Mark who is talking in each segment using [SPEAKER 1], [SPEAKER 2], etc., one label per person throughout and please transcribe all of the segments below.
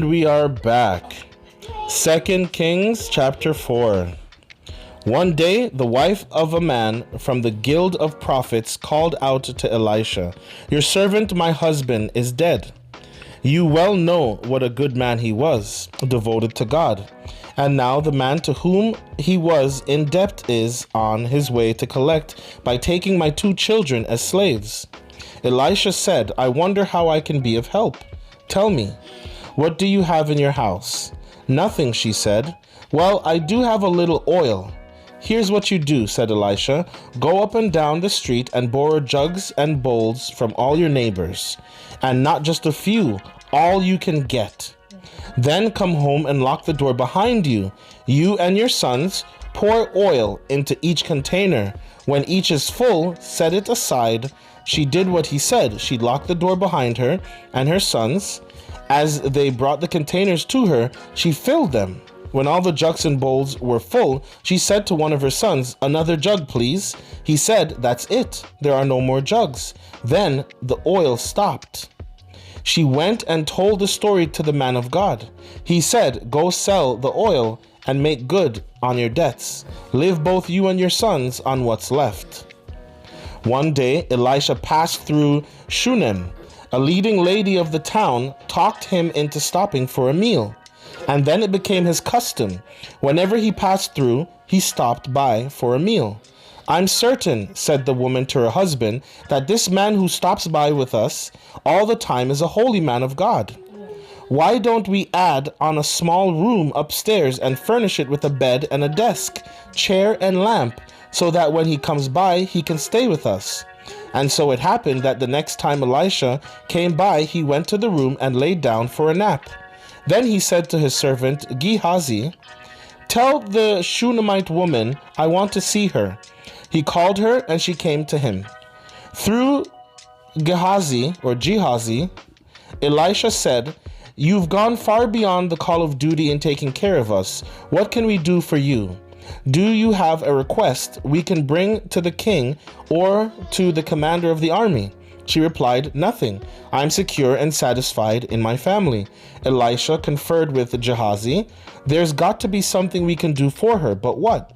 [SPEAKER 1] And we are back. 2 Kings chapter 4. One day, the wife of a man from the guild of prophets called out to Elisha, "Your servant, my husband, is dead. You well know what a good man he was, devoted to God. And now the man to whom he was in debt is on his way to collect by taking my 2 children as slaves." Elisha said, "I wonder how I can be of help. Tell me, what do you have in your house?" "Nothing," she said. "Well, I do have a little oil." "Here's what you do," said Elisha. "Go up and down the street and borrow jugs and bowls from all your neighbors, and not just a few, all you can get. Then come home and lock the door behind you. You and your sons pour oil into each container. When each is full, set it aside." She did what he said. She locked the door behind her and her sons. As they brought the containers to her, she filled them. When all the jugs and bowls were full, she said to one of her sons, "Another jug, please." He said, "That's it. There are no more jugs." Then the oil stopped. She went and told the story to the man of God. He said, "Go sell the oil and make good on your debts. Live both you and your sons on what's left." One day, Elisha passed through Shunem. A leading lady of the town talked him into stopping for a meal. And then it became his custom. Whenever he passed through, he stopped by for a meal. "I'm certain," said the woman to her husband, "that this man who stops by with us all the time is a holy man of God. Why don't we add on a small room upstairs and furnish it with a bed and a desk, chair and lamp, so that when he comes by, he can stay with us?" And so it happened that the next time Elisha came by, he went to the room and laid down for a nap. Then he said to his servant Gehazi, "Tell the Shunammite woman I want to see her." He called her and she came to him. Through Gehazi, Elisha said, "You've gone far beyond the call of duty in taking care of us. What can we do for you? Do you have a request we can bring to the king or to the commander of the army?" She replied, "Nothing. I'm secure and satisfied in my family." Elisha conferred with Gehazi. "There's got to be something we can do for her, but what?"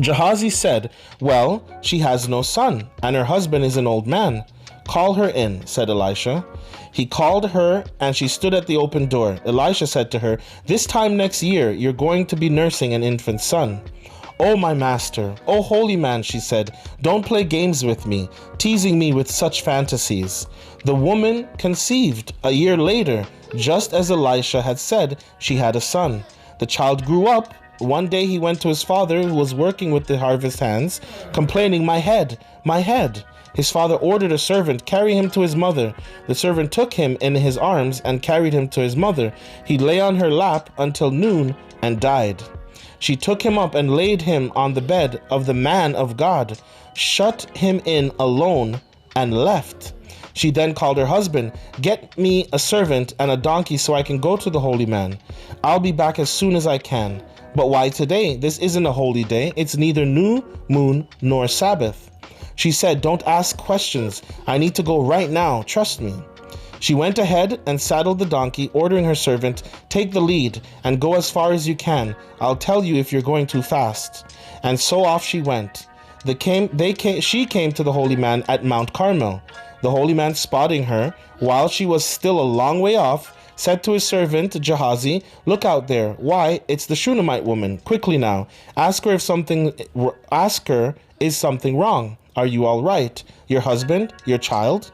[SPEAKER 1] Gehazi said, "Well, she has no son, and her husband is an old man." "Call her in," said Elisha. He called her, and she stood at the open door. Elisha said to her, "This time next year, you're going to be nursing an infant son." "Oh, my master, oh, holy man," she said, "don't play games with me, teasing me with such fantasies." The woman conceived. A year later, just as Elisha had said, she had a son. The child grew up. One day he went to his father, who was working with the harvest hands, complaining, "My head, my head." His father ordered a servant, "Carry him to his mother." The servant took him in his arms and carried him to his mother. He lay on her lap until noon and died. She took him up and laid him on the bed of the man of God, shut him in alone, and left. She then called her husband, "Get me a servant and a donkey so I can go to the holy man. I'll be back as soon as I can." "But why today? This isn't a holy day. It's neither new moon nor Sabbath." She said, "Don't ask questions. I need to go right now. Trust me." She went ahead and saddled the donkey, ordering her servant, "Take the lead and go as far as you can. I'll tell you if you're going too fast." And so off she went. She came to the holy man at Mount Carmel. The holy man, spotting her while she was still a long way off, said to his servant Gehazi, "Look out there. Why, it's the Shunammite woman. Quickly now. Ask her is something wrong. Are you all right? Your husband? Your child?"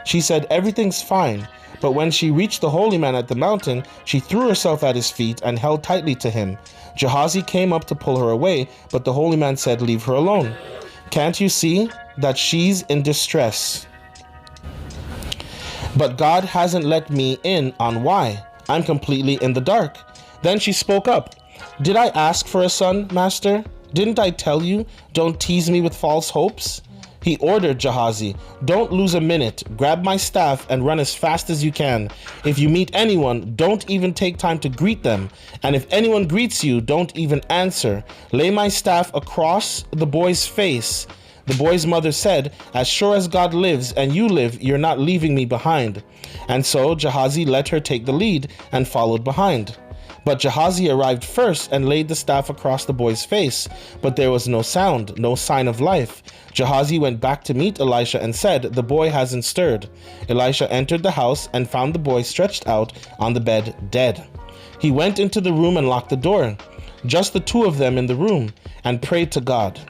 [SPEAKER 1] She said, "Everything's fine." But when she reached the holy man at the mountain, she threw herself at his feet and held tightly to him. Gehazi came up to pull her away, but the holy man said, "Leave her alone. Can't you see that she's in distress? But God hasn't let me in on why. I'm completely in the dark." Then she spoke up. "Did I ask for a son, master? Didn't I tell you, don't tease me with false hopes?" He ordered Gehazi, "Don't lose a minute. Grab my staff and run as fast as you can. If you meet anyone, don't even take time to greet them. And if anyone greets you, don't even answer. Lay my staff across the boy's face. The boy's mother said, "As sure as God lives and you live, you're not leaving me behind." And so Gehazi let her take the lead and followed behind. But Gehazi arrived first and laid the staff across the boy's face, but there was no sound, no sign of life. Gehazi went back to meet Elisha and said, "The boy hasn't stirred." Elisha entered the house and found the boy stretched out on the bed, dead. He went into the room and locked the door, just the two of them in the room, and prayed to God.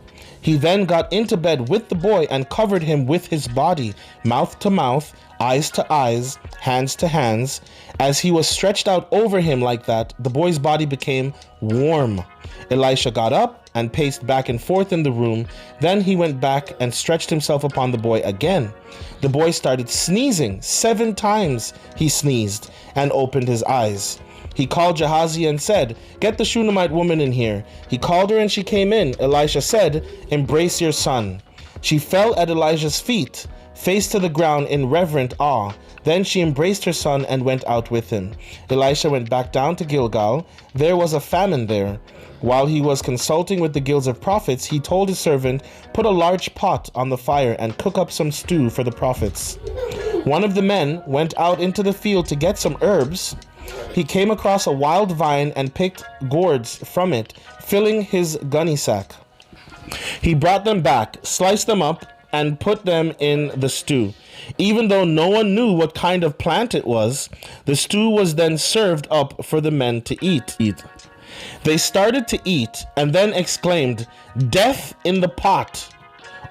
[SPEAKER 1] He then got into bed with the boy and covered him with his body, mouth to mouth, eyes to eyes, hands to hands. As he was stretched out over him like that, the boy's body became warm. Elisha got up and paced back and forth in the room. Then he went back and stretched himself upon the boy again. The boy started sneezing. 7 times he sneezed and opened his eyes. He called Gehazi and said, "Get the Shunammite woman in here." He called her and she came in. Elisha said, "Embrace your son." She fell at Elijah's feet, face to the ground in reverent awe. Then she embraced her son and went out with him. Elisha went back down to Gilgal. There was a famine there. While he was consulting with the guilds of prophets, he told his servant, "Put a large pot on the fire and cook up some stew for the prophets." One of the men went out into the field to get some herbs. He came across a wild vine and picked gourds from it, filling his gunny sack. He brought them back, sliced them up, and put them in the stew. Even though no one knew what kind of plant it was, the stew was then served up for the men to eat. They started to eat and then exclaimed, "Death in the pot!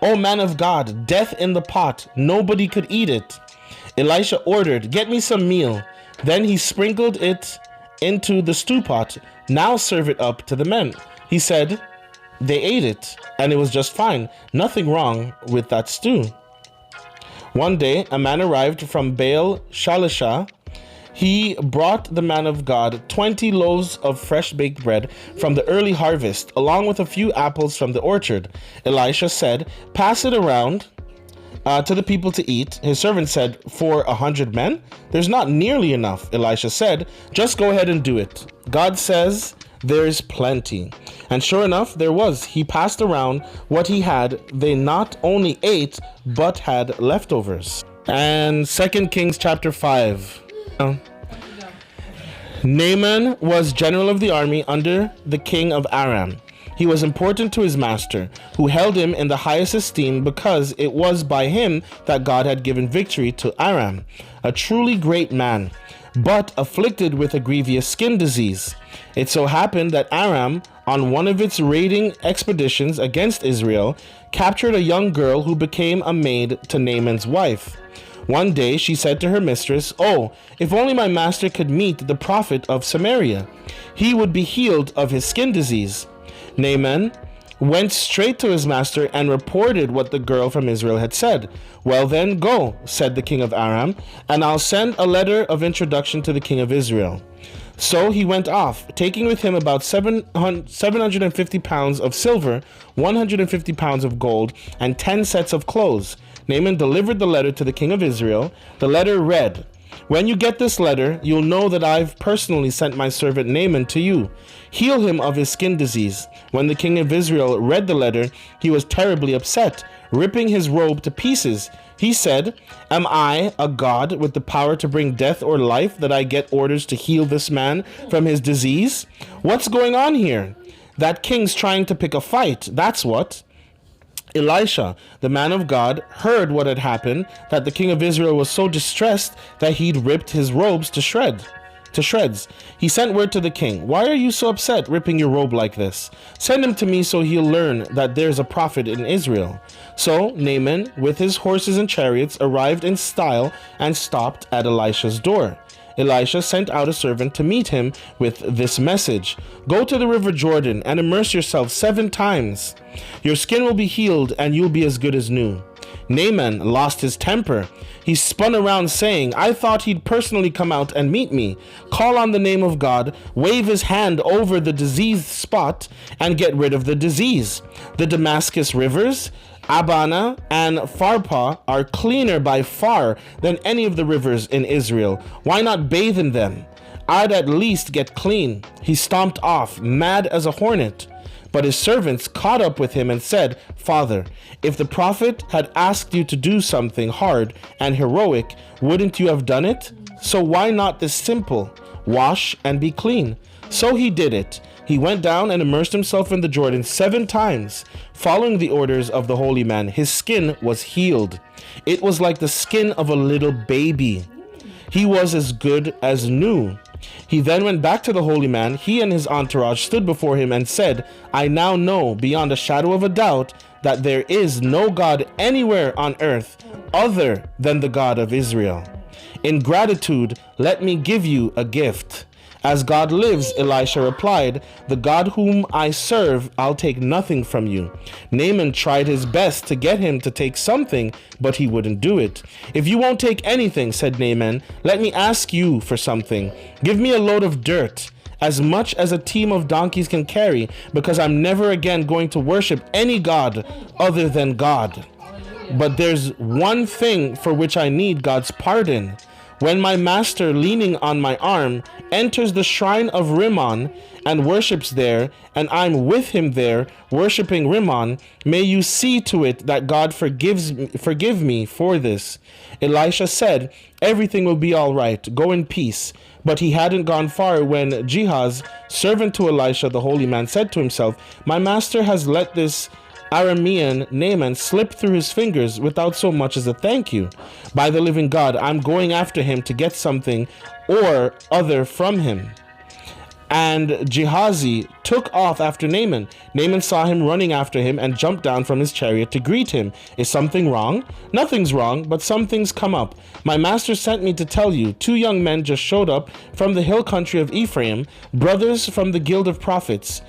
[SPEAKER 1] O man of God, death in the pot! Nobody could eat it." Elisha ordered, "Get me some meal." Then he sprinkled it into the stew pot. "Now serve it up to the men." He said. They ate it, and it was just fine. Nothing wrong with that stew. One day, a man arrived from Baal Shalisha. He brought the man of God 20 loaves of fresh baked bread from the early harvest, along with a few apples from the orchard. Elisha said, "Pass it around to the people to eat." His servant said, "For 100 men? There's not nearly enough." Elisha said, "Just go ahead and do it. God says there's plenty." And sure enough, there was. He passed around what he had. They not only ate, but had leftovers. And 2 Kings chapter 5. Naaman was general of the army under the king of Aram. He was important to his master, who held him in the highest esteem because it was by him that God had given victory to Aram, a truly great man, but afflicted with a grievous skin disease. It so happened that Aram, on one of its raiding expeditions against Israel, captured a young girl who became a maid to Naaman's wife. One day she said to her mistress, "Oh, if only my master could meet the prophet of Samaria. He would be healed of his skin disease." Naaman went straight to his master and reported what the girl from Israel had said. "Well then, go," said the king of Aram, "and I'll send a letter of introduction to the king of Israel." So he went off, taking with him about 750 pounds of silver, 150 pounds of gold, and 10 sets of clothes. Naaman delivered the letter to the king of Israel. The letter read, "When you get this letter, you'll know that I've personally sent my servant Naaman to you. Heal him of his skin disease." When the king of Israel read the letter, he was terribly upset, ripping his robe to pieces. He said, "Am I a god with the power to bring death or life that I get orders to heal this man from his disease? What's going on here? That king's trying to pick a fight, that's what." Elisha, the man of God, heard what had happened, that the king of Israel was so distressed that he'd ripped his robes to shreds. He sent word to the king, "Why are you so upset, ripping your robe like this? Send him to me so he'll learn that there's a prophet in Israel." So Naaman, with his horses and chariots, arrived in style and stopped at Elisha's door. Elisha sent out a servant to meet him with this message, "Go to the river Jordan and immerse yourself 7 times. Your skin will be healed and you'll be as good as new." Naaman lost his temper. He spun around saying, "I thought he'd personally come out and meet me, call on the name of God, wave his hand over the diseased spot, and get rid of the disease. The Damascus rivers, Abana and Pharpar, are cleaner by far than any of the rivers in Israel. Why not bathe in them? I'd at least get clean." He stomped off, mad as a hornet. But his servants caught up with him and said, Father, if the prophet had asked you to do something hard and heroic, wouldn't you have done it? So why not this simple? Wash and be clean. So he did it. He went down and immersed himself in the Jordan 7 times. Following the orders of the holy man, his skin was healed. It was like the skin of a little baby. He was as good as new. He then went back to the holy man. He and his entourage stood before him and said, I now know beyond a shadow of a doubt that there is no God anywhere on earth other than the God of Israel. In gratitude, let me give you a gift. As God lives, Elisha replied, the God whom I serve, I'll take nothing from you. Naaman tried his best to get him to take something, but he wouldn't do it. If you won't take anything, said Naaman, let me ask you for something. Give me a load of dirt, as much as a team of donkeys can carry, because I'm never again going to worship any god other than God. But there's one thing for which I need God's pardon. When my master, leaning on my arm, enters the shrine of Rimmon and worships there, and I'm with him there, worshiping Rimmon, may you see to it that God forgive me for this. Elisha said, everything will be all right. Go in peace. But he hadn't gone far when Gehazi, servant to Elisha the holy man, said to himself, my master has let this Aramean Naaman slipped through his fingers without so much as a thank you. By the living God, I'm going after him to get something or other from him. And Gehazi took off after Naaman. Naaman saw him running after him and jumped down from his chariot to greet him. Is something wrong? Nothing's wrong, but something's come up. My master sent me to tell you, 2 young men just showed up from the hill country of Ephraim, brothers from the guild of prophets.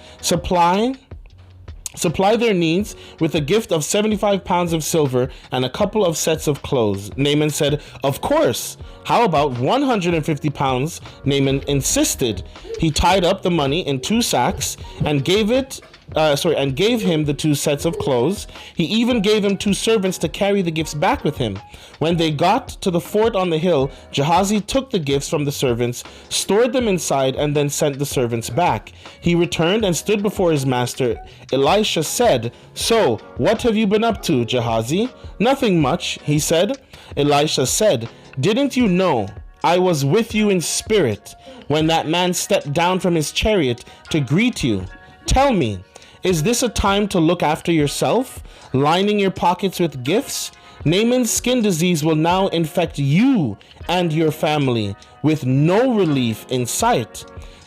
[SPEAKER 1] Supply their needs with a gift of 75 pounds of silver and a couple of sets of clothes. Naaman said, of course. How about 150 pounds? Naaman insisted. He tied up the money in 2 sacks and gave him the 2 sets of clothes. He even gave him 2 servants to carry the gifts back with him. When they got to the fort on the hill, Gehazi took the gifts from the servants, stored them inside, and then sent the servants back. He returned and stood before his master. Elisha said, so, what have you been up to, Gehazi? Nothing much, he said. Elisha said, didn't you know I was with you in spirit when that man stepped down from his chariot to greet you? Tell me, is this a time to look after yourself, lining your pockets with gifts? Naaman's skin disease will now infect you and your family, with no relief in sight.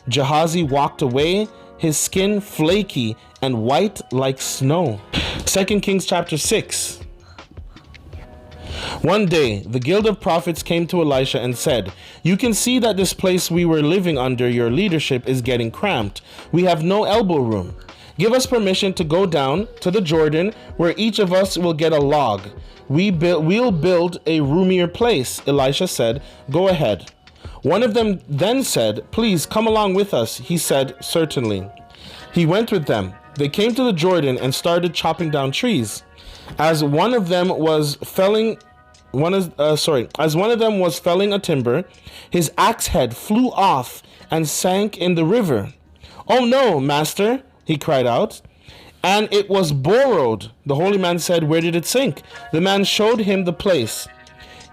[SPEAKER 1] Gehazi walked away, his skin flaky and white like snow. 2 Kings chapter 6. One day, the guild of prophets came to Elisha and said, you can see that this place we were living under your leadership is getting cramped. We have no elbow room. Give us permission to go down to the Jordan, where each of us will get a log. We'll build a roomier place. Elisha said, go ahead. One of them then said, please come along with us. He said, certainly. He went with them. They came to the Jordan and started chopping down trees. As one of them was felling a timber, his axe head flew off and sank in the river. Oh no, master, he cried out. And it was borrowed. The holy man said, where did it sink? The man showed him the place.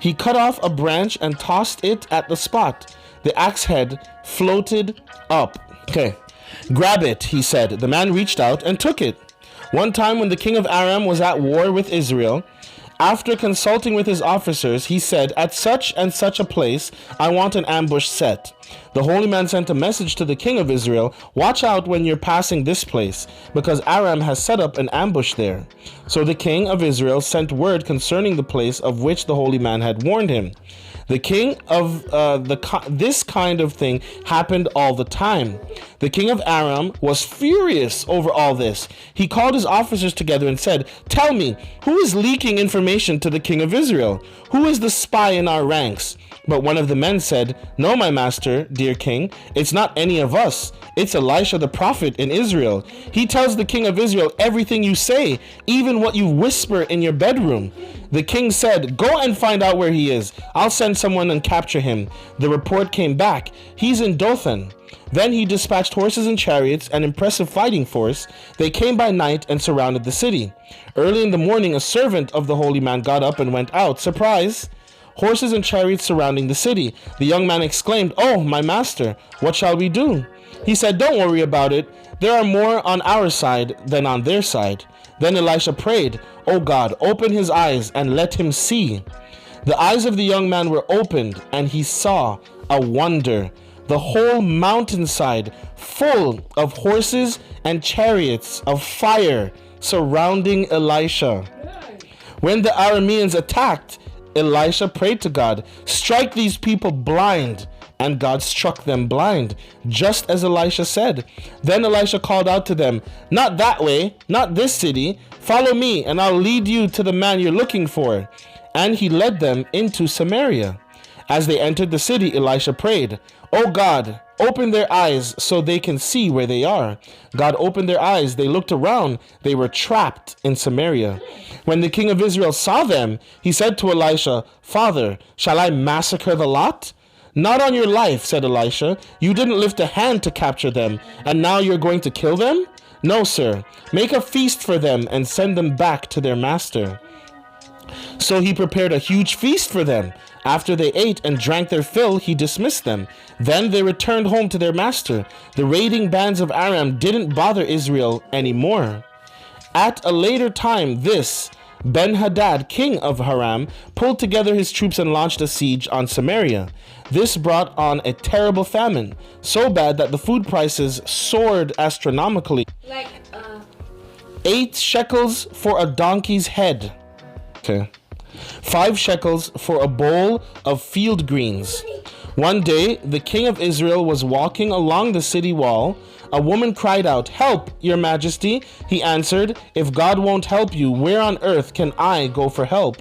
[SPEAKER 1] He cut off a branch and tossed it at the spot. The axe head floated up. Okay, grab it, he said. The man reached out and took it. One time when the king of Aram was at war with Israel, after consulting with his officers, he said, at such and such a place, I want an ambush set. The holy man sent a message to the king of Israel, watch out when you're passing this place, because Aram has set up an ambush there. So the king of Israel sent word concerning the place of which the holy man had warned him. The king of this kind of thing happened all the time. The king of Aram was furious over all this. He called his officers together and said, tell me, who is leaking information to the king of Israel? Who is the spy in our ranks? But one of the men said, "No, my master, dear king, it's not any of us. It's Elisha the prophet in Israel. He tells the king of Israel everything you say, even what you whisper in your bedroom." The king said, "Go and find out where he is. I'll send someone and capture him." The report came back, "He's in Dothan." Then he dispatched horses and chariots, an impressive fighting force. They came by night and surrounded the city. Early in the morning, a servant of the holy man got up and went out. Surprise! Horses and chariots surrounding the city. The young man exclaimed, "Oh, my master, what shall we do?" He said, "Don't worry about it. There are more on our side than on their side." Then Elisha prayed, "Oh God, open his eyes and let him see." The eyes of the young man were opened, and he saw a wonder. The whole mountainside full of horses and chariots of fire surrounding Elisha. When the Arameans attacked, Elisha prayed to God, "Strike these people blind." And God struck them blind, just as Elisha said. Then Elisha called out to them, "Not that way, not this city. Follow me, and I'll lead you to the man you're looking for." And he led them into Samaria. As they entered the city, Elisha prayed, "Oh God, open their eyes so they can see where they are." God opened their eyes. They looked around. They were trapped in Samaria. When the king of Israel saw them, he said to Elisha, "Father, shall I massacre the lot?" "Not on your life," said Elisha. "You didn't lift a hand to capture them, and now you're going to kill them?" "No, sir. Make a feast for them and send them back to their master." So he prepared a huge feast for them. After they ate and drank their fill, he dismissed them. Then they returned home to their master. The raiding bands of Aram didn't bother Israel anymore. At a later time, Ben-Hadad, king of Aram, pulled together his troops and launched a siege on Samaria. This brought on a terrible famine, so bad that the food prices soared astronomically. 8 shekels for a donkey's head. Okay. 5 shekels for a bowl of field greens. One day, the king of Israel was walking along the city wall. A woman cried out, "Help, your majesty." He answered, "If God won't help you, where on earth can I go for help?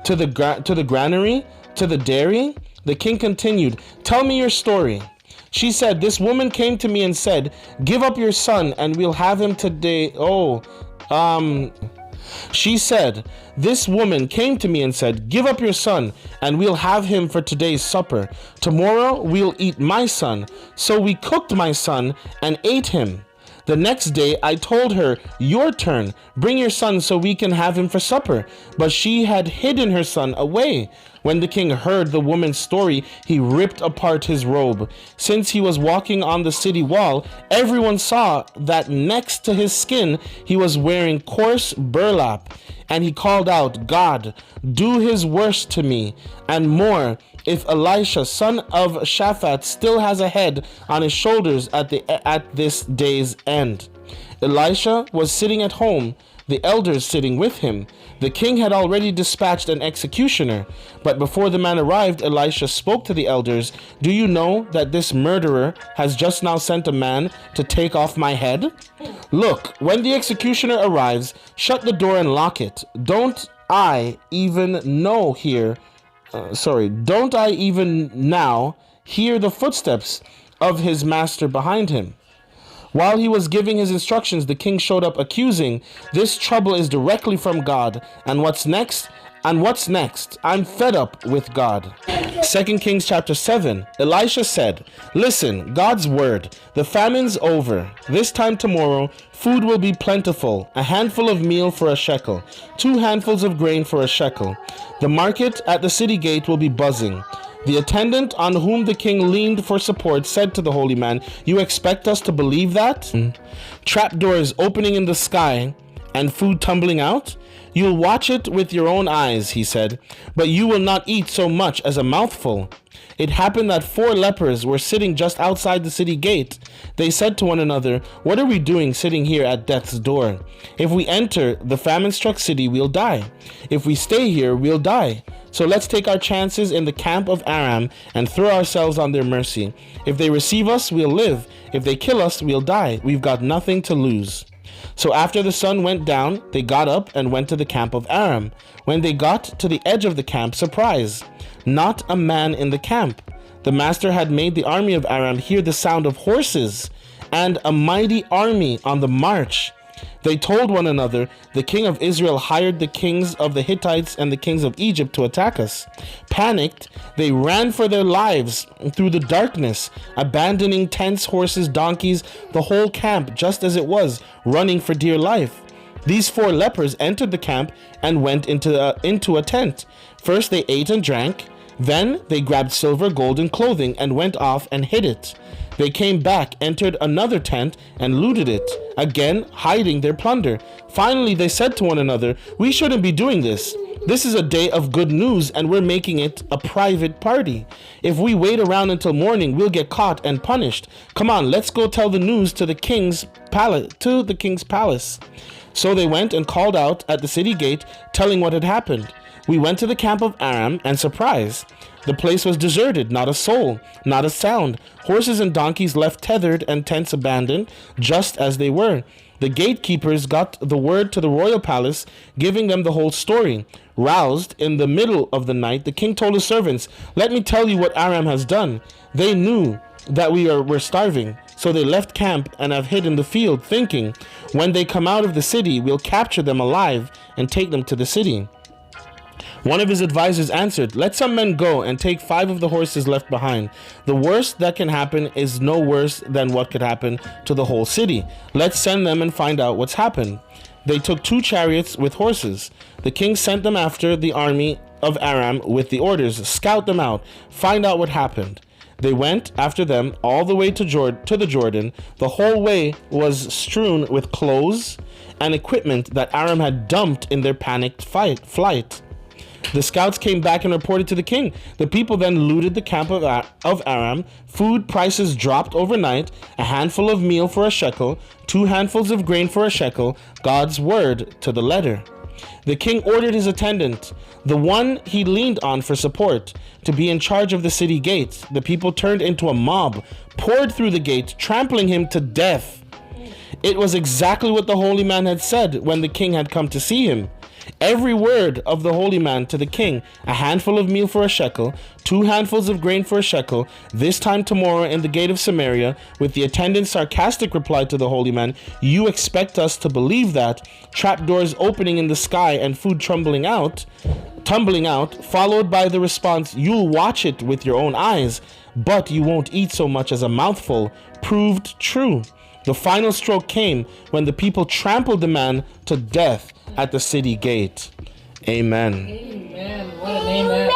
[SPEAKER 1] To the granary? To the dairy?" The king continued, "Tell me your story." She said, "This woman came to me and said, 'Give up your son and we'll have him today.'" She said, "This woman came to me and said, 'Give up your son, and we'll have him for today's supper. Tomorrow we'll eat my son.' So we cooked my son and ate him. The next day I told her, 'Your turn. Bring your son so we can have him for supper.' But she had hidden her son away." When the king heard the woman's story, he ripped apart his robe. Since he was walking on the city wall, everyone saw that next to his skin, he was wearing coarse burlap. And he called out, "God, do his worst to me, and more, if Elisha, son of Shaphat, still has a head on his shoulders at this day's end." Elisha was sitting at home, the elders sitting with him. The king had already dispatched an executioner, but before the man arrived, Elisha spoke to the elders, "Do you know that this murderer has just now sent a man to take off my head? Look, when the executioner arrives, shut the door and lock it. Don't I even now hear the footsteps of his master behind him?" While he was giving his instructions, the king showed up accusing, "This trouble is directly from God. And what's next? I'm fed up with God." 2 Kings chapter 7. Elisha said, "Listen, God's word. The famine's over. This time tomorrow, food will be plentiful. A handful of meal for a shekel. 2 handfuls of grain for a shekel. The market at the city gate will be buzzing." The attendant on whom the king leaned for support said to the holy man, "You expect us to believe that? Trapdoors opening in the sky and food tumbling out? You'll watch it with your own eyes," he said, "but you will not eat so much as a mouthful." It happened that 4 lepers were sitting just outside the city gate. They said to one another, "What are we doing sitting here at death's door? If we enter the famine-struck city, we'll die. If we stay here, we'll die. So let's take our chances in the camp of Aram and throw ourselves on their mercy. If they receive us, we'll live. If they kill us, we'll die. We've got nothing to lose." So after the sun went down, they got up and went to the camp of Aram. When they got to the edge of the camp, surprise! not a man in the camp. The master had made the army of Aram hear the sound of horses and a mighty army on the march. They told one another, the king of Israel hired the kings of the Hittites and the kings of Egypt to attack us. Panicked, they ran for their lives through the darkness, abandoning tents, horses, donkeys, the whole camp just as it was, running for dear life. These 4 lepers entered the camp and went into a tent. First they ate and drank. Then they grabbed silver, gold, and clothing and went off and hid it. They came back, entered another tent, and looted it, again hiding their plunder. Finally they said to one another, we shouldn't be doing this. This is a day of good news, and we're making it a private party. If we wait around until morning, we'll get caught and punished. Come on, let's go tell the news to the king's palace. So they went and called out at the city gate, telling what had happened. We went to the camp of Aram, and surprise, the place was deserted, not a soul, not a sound. Horses and donkeys left tethered and tents abandoned, just as they were. The gatekeepers got the word to the royal palace, giving them the whole story. Roused in the middle of the night, the king told his servants, let me tell you what Aram has done. They knew that we're starving, so they left camp and have hid in the field, thinking, when they come out of the city, we'll capture them alive and take them to the city. One of his advisors answered, let some men go and take 5 of the horses left behind. The worst that can happen is no worse than what could happen to the whole city. Let's send them and find out what's happened. They took 2 chariots with horses. The king sent them after the army of Aram with the orders, scout them out, find out what happened. They went after them all the way to the Jordan. The whole way was strewn with clothes and equipment that Aram had dumped in their panicked flight. The scouts came back and reported to the king. The people then looted the camp of Aram. Food prices dropped overnight. A handful of meal for a shekel, 2 handfuls of grain for a shekel, God's word to the letter. The king ordered his attendant, the one he leaned on for support, to be in charge of the city gates. The people turned into a mob, poured through the gate, trampling him to death. It was exactly what the holy man had said when the king had come to see him. Every word of the holy man to the king, a handful of meal for a shekel, 2 handfuls of grain for a shekel, this time tomorrow in the gate of Samaria, with the attendant's sarcastic reply to the holy man, you expect us to believe that, trapdoors opening in the sky and food tumbling out, followed by the response, you'll watch it with your own eyes, but you won't eat so much as a mouthful, proved true. The final stroke came when the people trampled the man to death at the city gate. Amen.
[SPEAKER 2] Amen. What an amen.